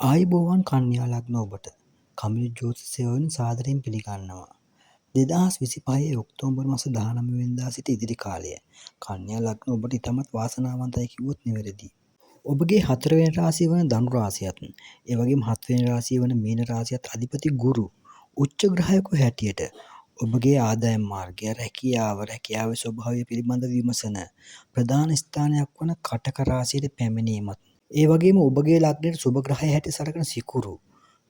ආයුබෝවන් කන්‍යා ලග්න ඔබට කමිලි ජ්‍යොතිෂයෙන් සාදරයෙන් පිළිගන්නවා. 2025 ඔක්තෝබර් මාස 19 වෙනිදා සිට ඉදිරි කාලය කන්‍යා ලග්න ඔබට ඉතාමත් වාසනාවන්තයි කිව්වොත් නිවැරදි. ඔබගේ 4 වෙනි රාශිය වන ධනු රාශියත්, ඒ වගේම 7 වෙනි රාශිය වන මීන රාශියත් අධිපති ගුරු උච්ච ග්‍රහයෙකු හැටියට ඔබගේ ආදායම් මාර්ගය, රැකියාවේ ස්වභාවය පිළිබඳ විමසන ප්‍රධාන ස්ථානයක් වන කටක රාශියට පැමිණීමත්, ඒ වගේම ඔබගේ ලග්නයට සුබ ග්‍රහය හැටි සලකන සිකුරු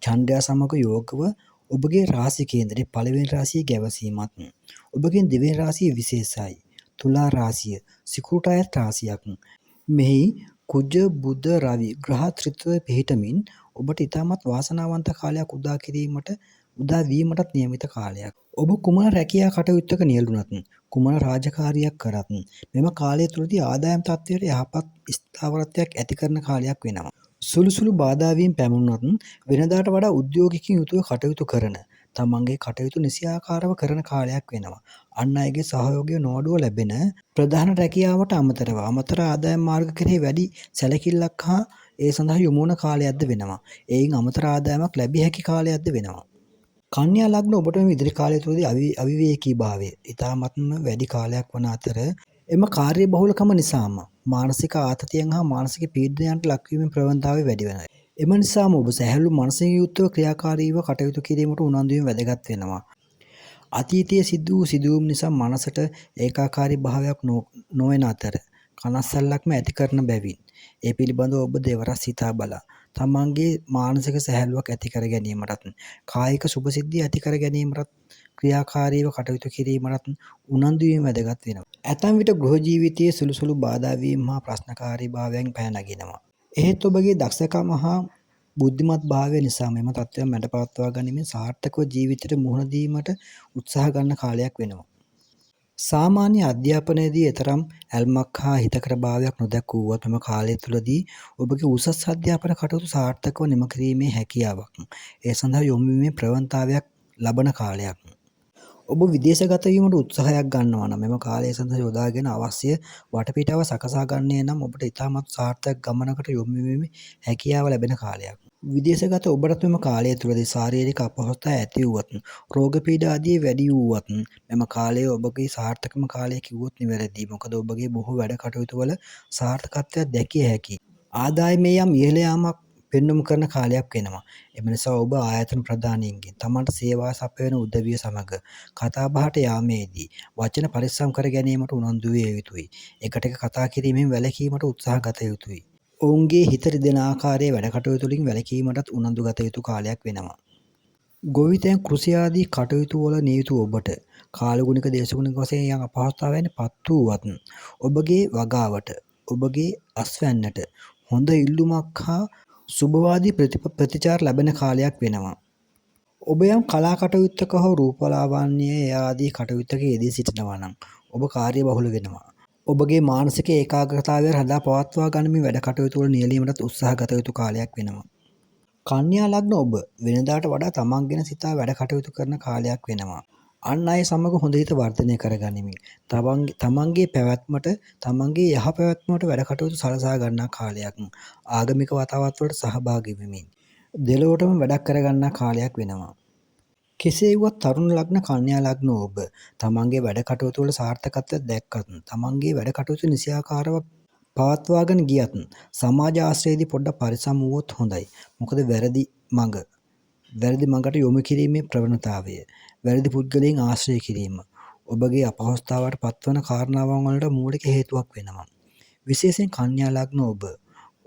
චන්ද්‍රයා සමග යෝගව ඔබගේ රාශි කේන්දරේ පළවෙනි රාශිය ගැවසීමත්, ඔබගේ දෙවෙනි රාශිය විශේෂයි. තුලා රාශිය සිකුරුට අයත් රාශියක්. මෙහි කුජ බුධ රවි ග්‍රහ ත්‍රිත්වය පිහිටමින් ඔබට ඉතාමත් වාසනාවන්ත කාලයක් උදා වීමටත් නියමිත කාලයක්. ඔබ කුමන රැකියා කටයුත්තක නියැලුණත්, කුමන රාජකාරියක් කරත් මෙම කාලය තුළදී ආදායම් තත්ත්වයට යහපත් ස්ථාවරත්වයක් ඇති කරන කාලයක් වෙනවා. සුළු බාධා වීම් පැමුණුනත් වෙනදාට වඩා උද්‍යෝගිකකින් යුතුව කටයුතු කරන, තමන්ගේ කටයුතු නිසියාකාරව කරන කාලයක් වෙනවා. අන් අයගේ සහයෝගය නොඅඩුව ලැබෙන ප්‍රධාන රැකියාවට අමතර ආදායම් මාර්ග කෙරෙහි වැඩි සැලකිල්ලක් හා ඒ සඳහා යොමු වන කාලයක්ද වෙනවා. එයින් අමතර ආදායමක් ලැබිය හැකි කාලයක්ද වෙනවා. කන්‍යා ලග්න ඔබට මේ ඉදිරි කාලය තුළදී අවිවේකී භාවය ඉතාමත්ම වැඩි කාලයක් වන අතර එම කාර්ය බහුලකම නිසාම මානසික ආතතියෙන් හා මානසික පීඩනයන්ට ලක්වීමේ ප්‍රවණතාවය වැඩි වෙනවා. එම නිසාම ඔබ සැහැල්ලු මනසින් යුක්තව ක්‍රියාකාරීව කටයුතු කිරීමට උනන්දු වීම වැදගත් වෙනවා. අතීතයේ සිදු වූ සිදුවීම් නිසා මනසට ඒකාකාරී භාවයක් නොවන අතර කනස්සල්ලක්ම ඇති කරන බැවින් ඒ පිළිබඳව ඔබ දෙවරස් සිතා බලා තමන්ගේ මානසික සැහැල්ලුවක් ඇති කර ගැනීමටත්, කායික සුභසිද්ධිය ඇති කර ගැනීමටත්, ක්‍රියාකාරීව කටයුතු කිරීමටත් උනන්දු වීම වැදගත් වෙනවා. ඇතැම් විට ගෘහ ජීවිතයේ සුළු බාධා වීම හා ප්‍රශ්නකාරී භාවයන් පැන නගිනවා. එහෙත් ඔබගේ දක්ෂකම හා බුද්ධිමත් භාවය නිසා මෙම තත්ත්වයන් මැඩ පවත්වා ගනිමින් සාර්ථකව ජීවිතයට මුහුණ දීමට උත්සාහ ගන්න කාලයක් වෙනවා. සාමාන්‍ය අධ්‍යාපනයේදී එතරම් ඇල්මක් හා හිතකර භාවයක් නොදැක්වුවත් මෙම කාලය තුළදී ඔබගේ උසස් අධ්‍යාපන කටයුතු සාර්ථකව නිම කිරීමේ හැකියාවක්, ඒ සඳහා යොමු වීමේ ප්‍රවණතාවයක් ලබන කාලයක්. ඔබ විදේශගත වීමට උත්සාහයක් ගන්නවා නම් මෙම කාලය සඳහා යොදාගෙන අවශ්‍ය වටපිටාව සකසා ගන්නේ නම් ඔබට ඉතාමත් සාර්ථක ගමනකට යොමු වීමේ හැකියාව ලැබෙන කාලයක්. විදේශගත ඔබට මෙම කාලය තුළදී ශාරීරික අපහසුතා ඇති වුවත්, රෝග පීඩා ආදී වැඩි වුවත් මෙම කාලය ඔබගේ සාර්ථකම කාලය කිව්වොත් නිවැරදි. මොකද ඔබගේ බොහෝ වැඩ කටයුතු වල සාර්ථකත්වයක් දැකිය හැකියි. ආදායමේ යම් ඉහළ යාමක් පෙන්නුම් කරන කාලයක් වෙනවා. එම නිසා ඔබ ආයතන ප්‍රධානීන්ගෙන් තමන්ට සේවා සපයන උදවිය සමග කතා බහට යාමේදී වචන පරිස්සම් කර ගැනීමට උනන්දු විය යුතුයි. එකට එක කතා කිරීමෙන් වැළකීමට උත්සාහ ගත යුතුයි. ඔවුන්ගේ හිත රිදෙන ආකාරයේ වැඩ කටයුතු වලින් වැළකීමටත් උනන්දු ගත යුතු කාලයක් වෙනවා. ගොවිතැන් කෘෂි ආදී කටයුතු වල නියුතු ඔබට කාලගුණික දේශගුණික වශයෙන් යම් අපහසුතාවයන් පත් වූවත් ඔබගේ වගාවට, ඔබගේ අස්වැන්නට හොඳ ඉල්ලුමක් හා සුබවාදී ප්‍රතිචාර ලැබෙන කාලයක් වෙනවා. ඔබ යම් කලා කටයුත්තක හෝ රූපලාවන්‍ය ආදී කටයුත්තක යෙදී සිටිනවා නම් ඔබ කාර්යබහුල වෙනවා. ඔබගේ මානසික ඒකාග්‍රතාවය හදා පවත්වා ගනිමින් වැඩ කටයුතු වල නියැලීමටත් උත්සාහ ගත යුතු කාලයක් වෙනවා. කන්‍යා ලග්න ඔබ වෙනදාට වඩා තමන් ගැන සිතා වැඩ කටයුතු කරන කාලයක් වෙනවා. අන් අය සමග හොඳ හිත වර්ධනය කරගනිමින් තමන්ගේ පැවැත්මට, තමන්ගේ යහපැවැත්මට වැඩ කටයුතු සලසා ගන්නා කාලයක්. ආගමික වතාවත් වලට සහභාගී වෙමින් දෙලොවටම වැඩක් කරගන්නා කාලයක් වෙනවා. කෙසේ වුවත් තරුණ ලග්න කන්‍යා ලග්න ඔබ තමන්ගේ වැඩ කටයුතු වල සාර්ථකත්වයක් දැක්කත්, තමන්ගේ වැඩ කටයුතු නිසියාකාරව පවත්වාගෙන ගියත් සමාජ ආශ්‍රයේදී පොඩ්ඩක් පරිස්සම් වුවොත් හොඳයි. මොකද වැරදි මඟට යොමු කිරීමේ ප්‍රවණතාවය, වැරදි පුද්ගලයන් ආශ්‍රය කිරීම ඔබගේ අපහසුතාවට පත්වන කාරණාවන් වලට මූලික හේතුවක් වෙනවා. විශේෂයෙන් කන්‍යා ලග්න ඔබ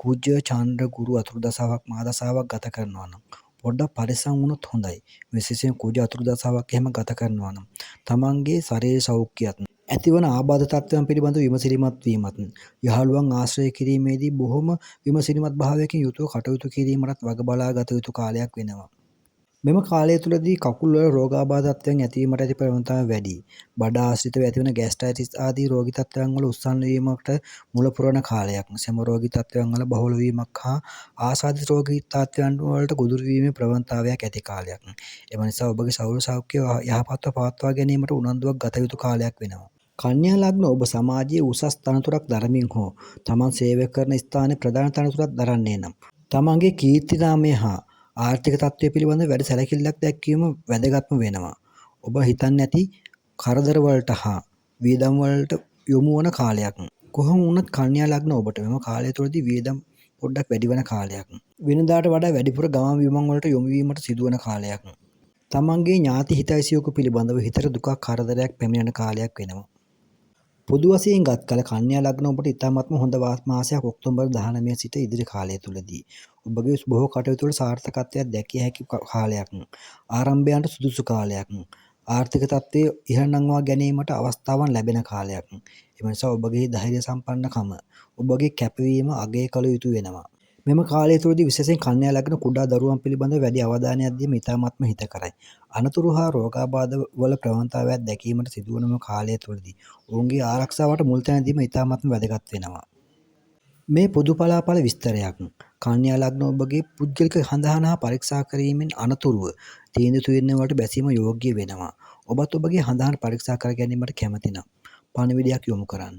කුජ චන්ද්‍ර ගුරු අතුරුදසාවක් මහදසාවක් ගත කරනවා නම් පොඩ්ඩක් පරිස්සම් වුණොත් හොඳයි. විශේෂයෙන් කුජ අතුරුදසාවක් එහෙම ගත කරනවා නම් තමන්ගේ ශරීර සෞඛ්‍යයත්, ඇතිවන ආබාධ තත්ත්වයන් පිළිබඳව විමසිලිමත් වීමත්, යහළුවන් ආශ්‍රය කිරීමේදී බොහොම විමසිලිමත් භාවයකින් යුතුව කටයුතු කිරීමටත් වග බලා ගත යුතු කාලයක් වෙනවා. මෙම කාලය තුළදී කකුල් වල රෝගාබාධ තත්ත්වයන් ඇතිවීමට ඇති ප්‍රවණතාවය වැඩි. බඩ ආශ්‍රිතව ඇතිවන ગેස්ට්‍රයිටිස් ආදී රෝගී තත්ත්වයන් වල උත්සන්න වීමකට මුල පුරවන කාලයක්. සෙම රෝගී තත්ත්වයන් වල බහුල වීමක් හා ආසාදිත රෝගී තත්ත්වයන් වලට ගොදුරු වීමේ ප්‍රවණතාවයක් ඇති කාලයක්. එම නිසා ඔබගේ ශරීර සෞඛ්‍යය යහපත්ව පවත්වා ගැනීමට උනන්දුවක් ගත යුතු කාලයක් වෙනවා. කන්‍යා ලග්න ඔබ සමාජයේ උසස් තනතුරක් දරමින් හෝ තමන් සේවය කරන ස්ථානයේ ප්‍රධාන තනතුරක් දරන්නේ නම් තමන්ගේ කීර්තිනාමය හා ආර්ථික තත්ත්වය පිළිබඳව වැඩි සැලකිල්ලක් දැක්වීම වැදගත්ම වෙනවා. ඔබ හිතන්නේ නැති කරදරවලට හා වියදම්වලට යොමු වන කාලයක්. කොහොම වුණත් කන්‍යා ලග්න ඔබට මෙම කාලය තුළදී වියදම් පොඩ්ඩක් වැඩි වන කාලයක්. වෙනදාට වඩා වැඩිපුර ගමන් බිමන් වලට යොමු වීමට සිදුවන කාලයක්. තමන්ගේ ඥාති හිතයිසියෙකු පිළිබඳව හිතට දුකක් කරදරයක් පැමිණෙන කාලයක් වෙනවා. පොදු වශයෙන් ගත් කල කන්‍යා ලග්න ඔබට ඉතාමත්ම හොඳ මාසයක් ඔක්තෝබර් 19 සිට ඉදිරි කාලය තුළදී. ඔබගේ බොහෝ කටයුතු වල සාර්ථකත්වයක් දැකිය හැකි කාලයක්. ආරම්භයන්ට සුදුසු කාලයක්. ආර්ථික තත්ත්වය ඉහළ නංවා ගැනීමට අවස්ථාවන් ලැබෙන කාලයක්. එම නිසා ඔබගේ ධෛර්ය සම්පන්නකම ඔබගේ කැපවීම අගය කළ යුතු වෙනවා. මෙම කාලය තුළදී විශේෂයෙන් කන්‍යා ලග්න කුඩා දරුවන් පිළිබඳව වැඩි අවධානයක් දීම ඉතාමත්ම හිතකරයි. අනතුරු හා රෝගාබාධ වල ප්‍රවණතාවයක් දැකීමට සිදුවන මෙම කාලය තුළදී ඔවුන්ගේ ආරක්ෂාවට මුල් තැන දීම ඉතාමත්ම වැදගත් වෙනවා. මේ පොදු පලාඵල විස්තරයක්. කන්‍යා ලග්න ඔබගේ පුද්ගලික හඳහන හා පරීක්ෂා කිරීමෙන් අනතුරුව තීන්දුව වලට බැසීම යෝග්‍ය වෙනවා. ඔබත් ඔබගේ හඳහන පරීක්ෂා කර ගැනීමට කැමති නම් පණිවිඩයක් යොමු කරන්න.